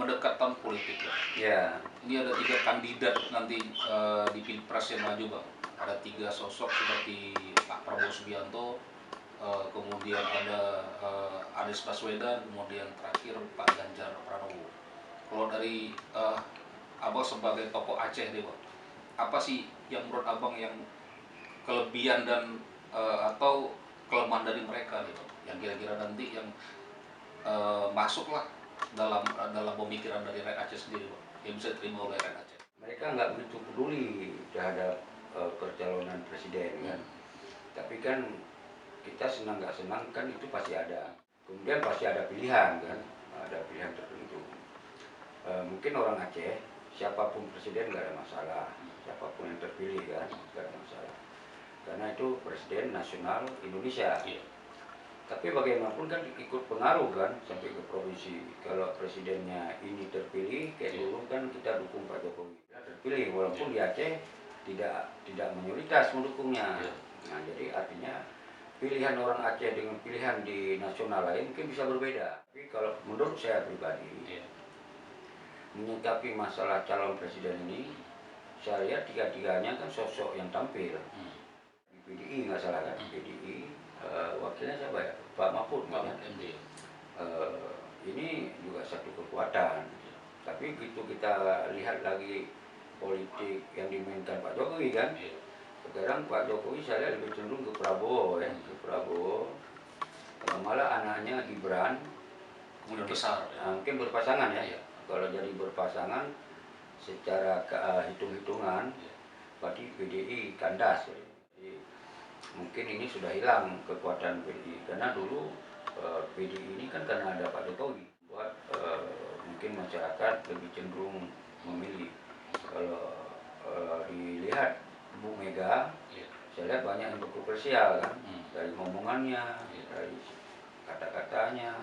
mendekat tahun politik ya. Ya, Ini ada 3 kandidat nanti di Pilpres yang maju bang. Ada 3 sosok seperti Pak Prabowo Subianto, kemudian ada Anies Baswedan, kemudian terakhir Pak Ganjar Pranowo. Kalau dari abang sebagai tokoh Aceh nih bang, apa sih yang menurut abang yang kelebihan dan atau kelemahan dari mereka nih bang, yang kira-kira nanti yang masuklah dalam pemikiran dari rakyat Aceh sendiri bang, yang bisa diterima oleh rakyat Aceh. mereka nggak begitu peduli terhadap percalonan presiden kan. Tapi kan kita senang nggak senang kan itu pasti ada. Kemudian pasti ada pilihan kan, ada pilihan tertentu. Mungkin orang Aceh, siapapun presiden nggak ada masalah, siapapun yang terpilih kan nggak ada masalah. Karena itu presiden nasional Indonesia. Iya. Tapi bagaimanapun kan ikut pengaruh kan sampai ke provinsi. Kalau presidennya ini terpilih, kayak dulu kan kita dukung Pak Jokowi. Dia terpilih walaupun di Aceh tidak mayoritas mendukungnya. Nah, jadi artinya pilihan orang Aceh dengan pilihan di nasional lain mungkin bisa berbeda. Tapi kalau menurut saya pribadi, menyikapi masalah calon presiden ini, saya lihat tiga-tiganya kan sosok yang tampil. Di PDI nggak salah kan, PDI wakilnya siapa ya? Pak Mahfud kan. Ini juga satu kekuatan. Tapi begitu kita lihat lagi politik yang dimainkan Pak Jokowi kan, sekarang Pak Jokowi saya lihat lebih cenderung ke Prabowo ya, ke Prabowo. Malah anaknya Gibran Kemudian besar ya. mungkin berpasangan ya. Kalau jadi berpasangan secara hitung-hitungan berarti PDI kandas. Jadi, mungkin ini sudah hilang kekuatan PDI karena dulu PDI ini kan karena ada Pak Jokowi buat mungkin masyarakat lebih cenderung memilih. Kalau dilihat Bu Mega, saya lihat banyak yang kontroversial kan, dari ngomongannya, dari kata-katanya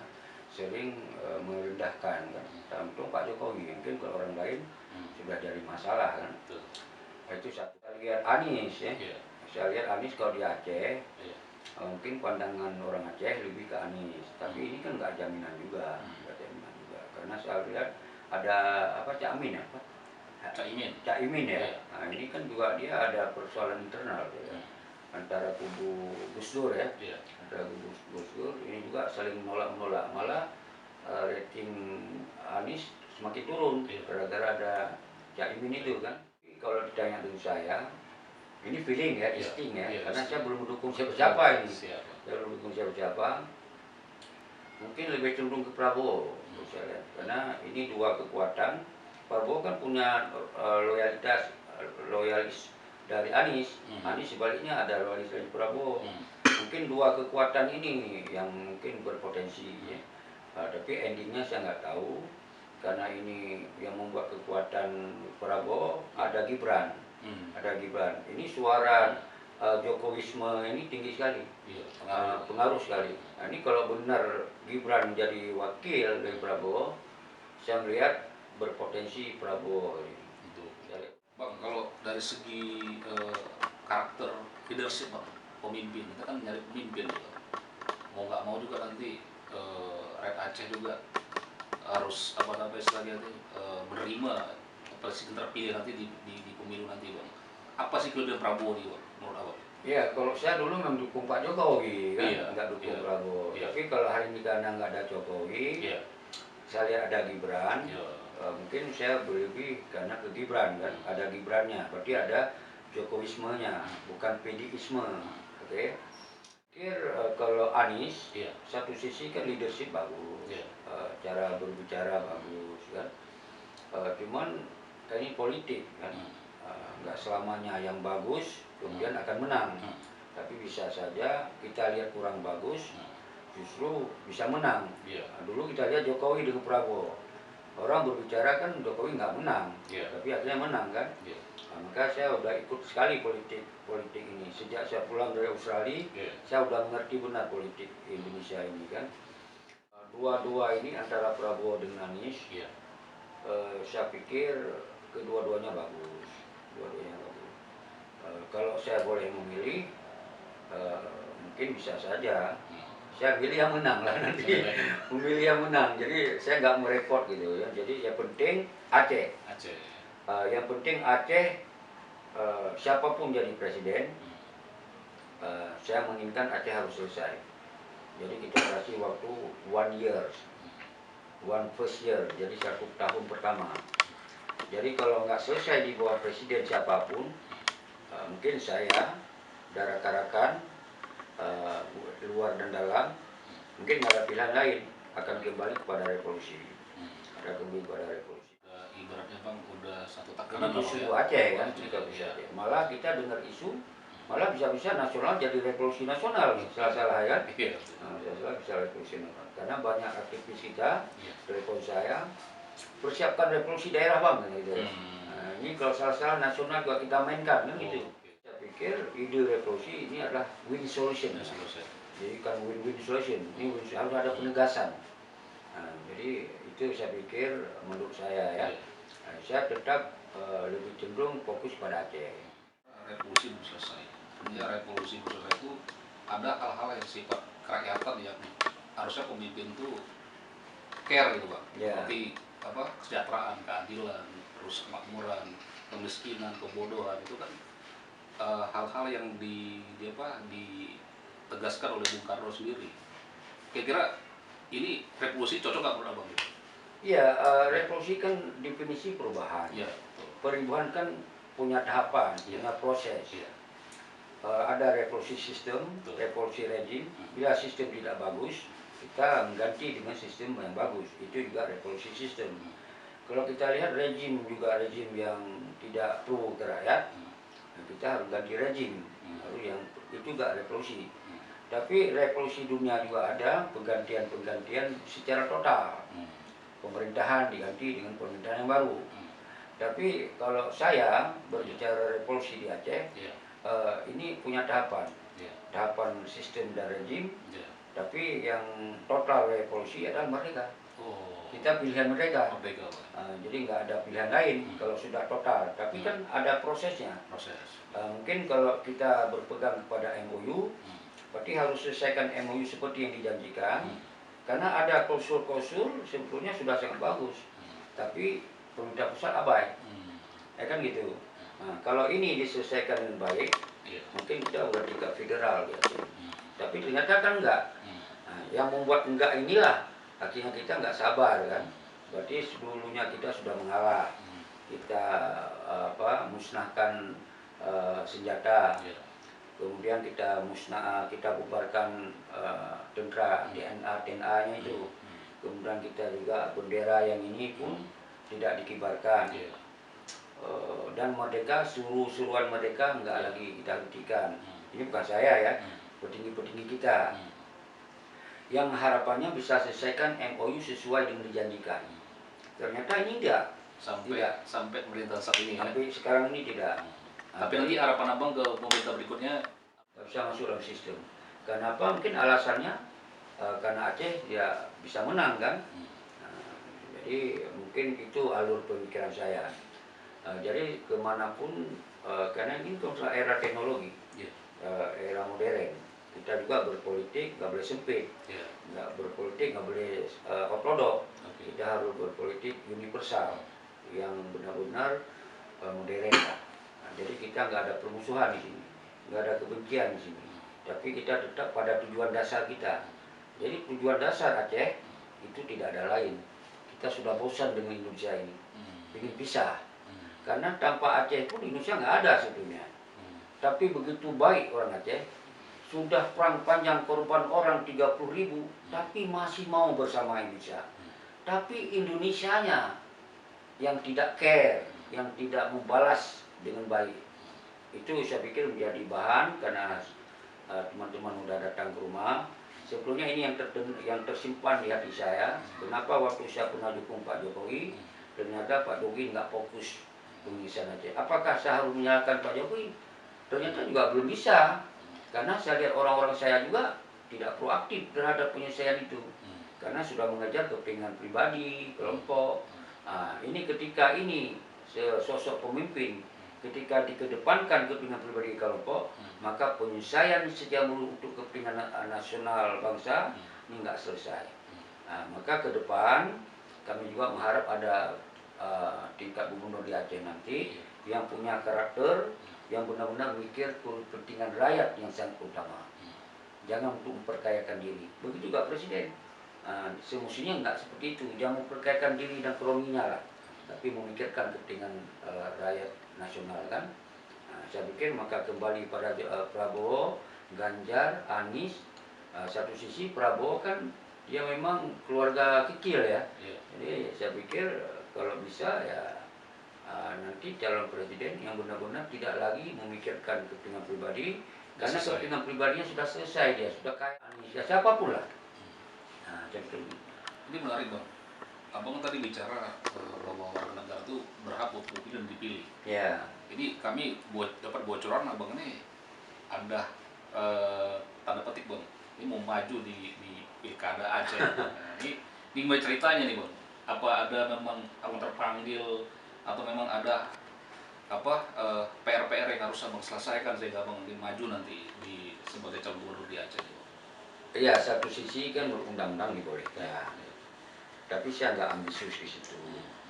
sering merendahkan kan. Tentu Pak Jokowi mungkin kalau orang lain sudah jadi masalah kan. Itu satu. Kita lihat Anies ya. Saya lihat Anies kalau di Aceh, mungkin pandangan orang Aceh lebih ke Anies. Tapi ini kan nggak jaminan juga, Karena saya lihat ada apa Caimin ya, Caimin ya. Nah ini kan juga dia ada persoalan internal ya. Antara kubu Gus Dur ya, antara kubu Gus Dur ini juga saling menolak, malah rating Anies semakin turun gara-gara ada Caimin itu kan. Kalau ditanya dengan saya, ini feeling ya, insting ya, karena saya belum mendukung siapa-siapa ini. Saya belum mendukung siapa-siapa. Mungkin lebih cenderung ke Prabowo, saya lihat. Karena ini dua kekuatan. Prabowo kan punya loyalis dari Anies. Anies sebaliknya ada loyalis dari Prabowo. Mungkin dua kekuatan ini yang mungkin berpotensi ya. Tapi endingnya saya nggak tahu. Karena ini yang membuat kekuatan Prabowo ada Gibran. Ada Gibran. Ini suara Jokowisme ini tinggi sekali, pengaruh sekali. Nah, ini kalau benar Gibran menjadi wakil dari Prabowo, saya melihat berpotensi Prabowo ini. Bang, kalau dari segi karakter leadership bang, pemimpin, kita kan nyari pemimpin gitu. Mau nggak mau juga nanti rakyat Aceh juga harus apa namanya istilahnya menerima presiden terpilih nanti di pemilu nanti bang. Apa sih kelebihan Prabowo nih bang, menurut abang? Ya, kalau saya dulu mendukung Pak Jokowi kan, nggak dukung Prabowo. Tapi kalau hari ini karena nggak ada Jokowi, saya lihat ada Gibran. Mungkin saya berlebih karena ke Gibran kan, ada Gibrannya. Berarti ada Jokowismenya, bukan PDIsme. Oke. Kalau Anies, satu sisi kan leadership bagus, cara berbicara bagus kan. Cuman ini politik kan, nggak selamanya yang bagus kemudian akan menang. Tapi bisa saja kita lihat kurang bagus, justru bisa menang. Dulu kita lihat Jokowi dengan Prabowo, orang berbicara kan Jokowi nggak menang, tapi akhirnya menang kan. Nah, maka saya udah ikut sekali politik ini sejak saya pulang dari Australia. Saya udah mengerti benar politik Indonesia ini kan. Dua-dua ini antara Prabowo dengan Anies, saya pikir kedua-duanya bagus. Kalau saya boleh memilih, mungkin bisa saja saya pilih yang menang lah nanti. Memilih yang menang, jadi saya nggak merepot gitu ya. Jadi yang penting Aceh. Yang penting Aceh, siapapun jadi presiden, saya menginginkan Aceh harus selesai. Jadi kita kasih waktu 1 year, first year, jadi 1 tahun pertama. Jadi kalau nggak selesai di bawah presiden siapapun, mungkin saya, rakan-rakan, luar dan dalam, mungkin nggak ada pilihan lain, akan kembali kepada revolusi. Ibaratnya Bang udah satu Karena takaran isu ya. Aceh kan kita bisa. Malah kita dengar isu, malah bisa-bisa nasional jadi revolusi nasional nih, salah-salah ya. Salah-salah bisa revolusi nasional. Karena banyak aktivis kita, telepon saya, persiapkan revolusi daerah Bang gitu. Nah, ini kalau salah-salah nasional juga kita mainkan kan gitu. Saya pikir ide revolusi ini adalah win solution. Jadi kan win-win solution, ini harus ada penegasan. Nah, jadi itu saya pikir menurut saya ya. Saya tetap lebih cenderung fokus pada Aceh. Revolusi belum selesai. Ya revolusi belum selesai itu ada hal-hal yang sifat kerakyatan yang harusnya pemimpin tuh care gitu Pak. Seperti kesejahteraan, keadilan, terus kemakmuran, kemiskinan, kebodohan itu kan hal-hal yang ditegaskan oleh Bung Karno sendiri. Kira-kira ini revolusi cocok nggak menurut Abang? Iya, revolusi kan definisi perubahan. Perubahan kan punya tahapan, punya proses. Ada revolusi sistem, revolusi rejim. Bila sistem tidak bagus, kita mengganti dengan sistem yang bagus. Itu juga revolusi sistem. Kalau kita lihat rejim juga rejim yang tidak pro ke rakyat, kita harus ganti rejim. Lalu yang itu juga revolusi. Tapi revolusi dunia juga ada penggantian secara total. Pemerintahan diganti dengan pemerintahan yang baru. Tapi kalau saya berbicara revolusi di Aceh, ini punya tahapan sistem dan rejim. Tapi yang total revolusi adalah merdeka. Kita pilihan merdeka. Jadi nggak ada pilihan lain kalau sudah total. Tapi kan ada prosesnya. Mungkin kalau kita berpegang kepada MOU, berarti harus selesaikan MOU seperti yang dijanjikan. Karena ada klausul-klausul sebetulnya sudah sangat bagus, tapi pemerintah pusat abai, ya kan gitu. Nah, kalau ini diselesaikan dengan baik, mungkin kita udah tingkat federal gitu. Tapi ternyata kan enggak. Nah, yang membuat enggak inilah akhirnya kita enggak sabar kan. Berarti sebelumnya kita sudah mengalah, kita musnahkan senjata. Kemudian kita bubarkan tentara TNA-nya itu. Kemudian kita juga bendera yang ini pun tidak dikibarkan. Dan merdeka, suruhan merdeka enggak lagi kita hentikan. Ini bukan saya ya, petinggi-petinggi kita. Yang harapannya bisa selesaikan MOU sesuai dengan dijanjikan. Ternyata ini enggak. Sampai pemerintahan saat ini. Sampai sekarang ini tidak. Tapi nanti harapan Abang ke pemerintah berikutnya nggak bisa masuk dalam sistem. Kenapa? Mungkin alasannya karena Aceh ya bisa menang kan. Jadi mungkin itu alur pemikiran saya. Jadi kemanapun, karena ini kan era teknologi, era modern. Kita juga berpolitik nggak boleh sempit, nggak berpolitik nggak boleh ortodok. Kita harus berpolitik universal yang benar-benar modern. Jadi kita nggak ada permusuhan di sini, nggak ada kebencian di sini. Tapi kita tetap pada tujuan dasar kita. Jadi tujuan dasar Aceh itu tidak ada lain. Kita sudah bosan dengan Indonesia ini, ingin pisah. Karena tanpa Aceh pun Indonesia nggak ada sebetulnya. Tapi begitu baik orang Aceh, sudah perang panjang korban orang 30.000, tapi masih mau bersama Indonesia. Tapi Indonesianya yang tidak care, yang tidak membalas dengan baik. Itu saya pikir menjadi bahan karena teman-teman sudah datang ke rumah. Sebetulnya ini yang tersimpan di hati saya. Kenapa waktu saya pernah dukung Pak Jokowi, ternyata Pak Jokowi nggak fokus penyelesaian Aceh. Apakah saya harus menyalahkan Pak Jokowi? Ternyata juga belum bisa. Karena saya lihat orang-orang saya juga tidak proaktif terhadap penyelesaian itu. Karena sudah mengejar kepentingan pribadi, kelompok. Nah, ini ketika ini sosok pemimpin ketika dikedepankan kepentingan pribadi kelompok, maka penyelesaian sejak dulu untuk kepentingan nasional bangsa ini nggak selesai. Nah, maka ke depan kami juga mengharap ada tingkat gubernur di Aceh nanti yang punya karakter, yang benar-benar mikir kepentingan rakyat yang sangat utama. Jangan untuk memperkayakan diri. Begitu juga presiden. Semestinya nggak seperti itu. Jangan memperkayakan diri dan kroninya lah, tapi memikirkan kepentingan rakyat nasional kan. Saya pikir maka kembali pada Prabowo, Ganjar, Anies. Satu sisi Prabowo kan dia memang keluarga kecil ya. Jadi saya pikir kalau bisa ya nanti calon presiden yang benar-benar tidak lagi memikirkan kepentingan pribadi, karena kepentingan pribadinya sudah selesai, dia sudah kaya Anies ya siapapun lah. Nah, jadi Ini menarik Bang. Abang tadi bicara bahwa warga negara itu berhak untuk dipilih dan dipilih. ya. Ini kami dapat bocoran abang ini ada tanda petik Bang. Ini mau maju di pilkada Aceh. Nah, ini gimana ceritanya nih Bang? Apa ada memang abang terpanggil atau memang ada PR-PR yang harus abang selesaikan sehingga abang maju nanti sebagai calon gubernur di Aceh? Iya, satu sisi kan undang-undang dibolehkan, tapi saya nggak ambisius di situ.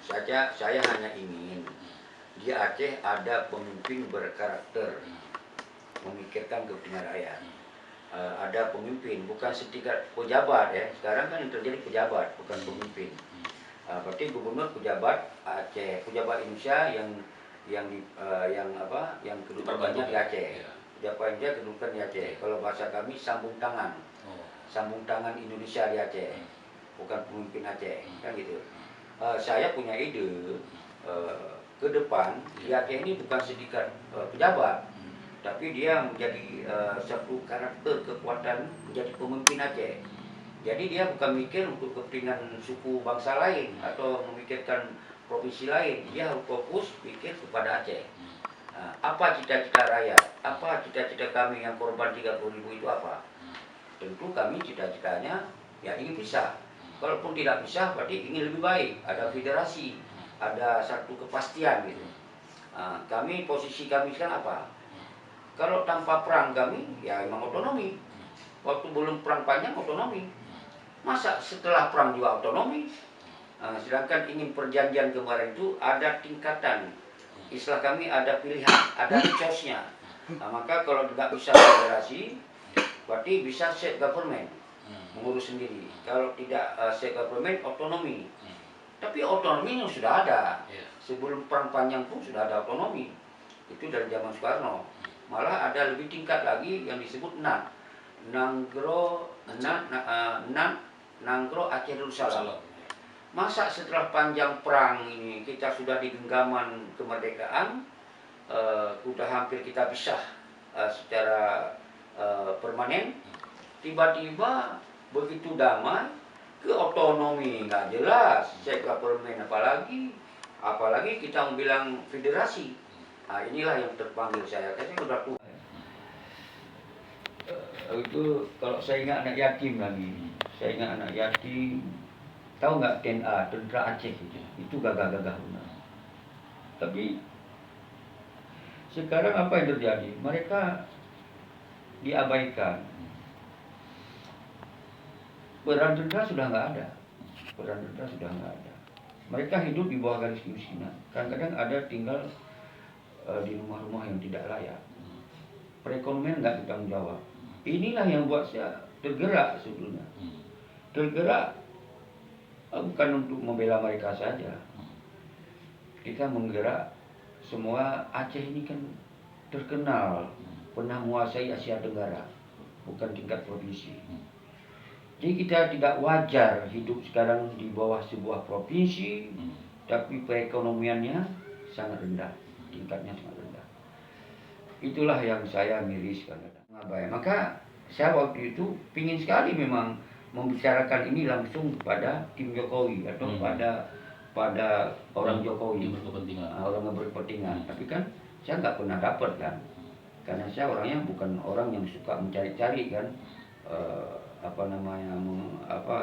Saya hanya ingin di Aceh ada pemimpin berkarakter, memikirkan kepentingan rakyat. Ada pemimpin, bukan setingkat pejabat ya. Sekarang kan yang terjadi pejabat, bukan pemimpin. Berarti gubernur pejabat Aceh, pejabat Indonesia yang kedudukannya di Aceh. Pejabat Indonesia kedudukan di Aceh. Kalau bahasa kami sambung tangan Indonesia di Aceh, bukan pemimpin Aceh, kan gitu. Saya punya ide ke depan di Aceh ini bukan sedikit pejabat, tapi dia menjadi satu karakter kekuatan menjadi pemimpin Aceh. Jadi dia bukan mikir untuk kepentingan suku bangsa lain atau memikirkan provinsi lain, dia harus fokus pikir kepada Aceh. Apa cita-cita rakyat, apa cita-cita kami yang korban 30.000 itu apa? Tentu kami cita-citanya ya ingin bisa. Kalaupun tidak bisa berarti ingin lebih baik, ada federasi, ada satu kepastian gitu. Posisi kami sekarang apa? Kalau tanpa perang kami ya memang otonomi. Waktu belum perang panjang otonomi. Masa setelah perang juga otonomi? Sedangkan ingin perjanjian kemarin itu ada tingkatan. Istilah kami ada pilihan, ada choice-nya. Maka kalau tidak bisa federasi, berarti bisa state government, mengurus sendiri. Kalau tidak state government, otonomi. Tapi otonomi yang sudah ada. Sebelum perang panjang pun sudah ada otonomi. Itu dari zaman Soekarno. Malah ada lebih tingkat lagi yang disebut NAN. Nangro Aceh Darussalam. Masa setelah panjang perang ini kita sudah di genggaman kemerdekaan, sudah hampir kita pisah secara permanen, tiba-tiba begitu damai ke otonomi nggak jelas, state government apalagi kita bilang federasi. Inilah yang terpanggil saya udah tua. Itu kalau saya ingat anak yatim lagi, tahu nggak TNA, Tentara Aceh itu gagah-gagah benar. Tapi sekarang apa yang terjadi? Mereka diabaikan. Peran tentara sudah nggak ada. Mereka hidup di bawah garis kemiskinan. Kadang-kadang ada tinggal di rumah-rumah yang tidak layak. Perekonomian nggak bertanggung jawab. Inilah yang buat saya tergerak sebetulnya. Tergerak bukan untuk membela mereka saja. Kita menggerak semua. Aceh ini kan terkenal pernah menguasai Asia Tenggara, bukan tingkat provinsi. Jadi kita tidak wajar hidup sekarang di bawah sebuah provinsi, tapi perekonomiannya sangat rendah, tingkatnya sangat rendah. Itulah yang saya miriskan. Maka saya waktu itu pingin sekali memang membicarakan ini langsung pada tim Jokowi atau pada orang Jokowi, orang yang berkepentingan. Tapi kan saya nggak pernah dapat kan, karena saya orangnya bukan orang yang suka mencari-cari kan,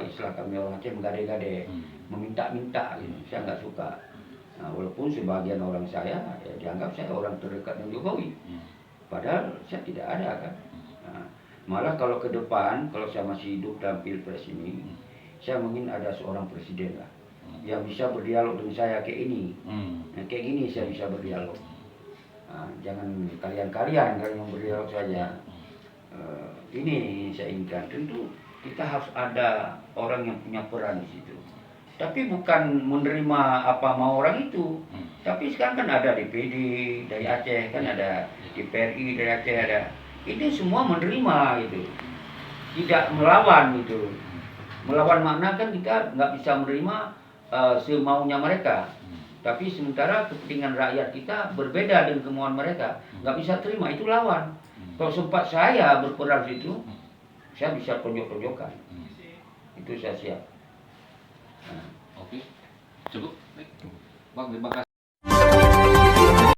istilah kami orang Aceh menggade-gade, meminta-minta gitu. Saya nggak suka. Nah, walaupun sebagian orang saya ya, dianggap saya orang terdekat dengan Jokowi, padahal saya tidak ada kan. Nah, malah kalau ke depan, kalau saya masih hidup dalam pilpres ini, saya ingin ada seorang presiden lah yang bisa berdialog dengan saya kayak ini. Nah, kayak gini saya bisa berdialog. Nah, jangan kalian yang berdialog saja. Ini saya inginkan. Tentu kita harus ada orang yang punya peran di situ. Tapi bukan menerima apa mau orang itu. Tapi sekarang kan ada DPD dari Aceh, kan ada DPRI dari Aceh ada. Ini semua menerima gitu. Tidak melawan gitu. Melawan makna kan kita nggak bisa menerima semaunya mereka. Tapi sementara kepentingan rakyat kita berbeda dengan kemauan mereka. Nggak bisa terima, itu lawan. Kalau sempat saya berperan situ, saya bisa tonjok-tonjokan. Itu saya siap. Oke, cukup. Baik. Bang, terima kasih.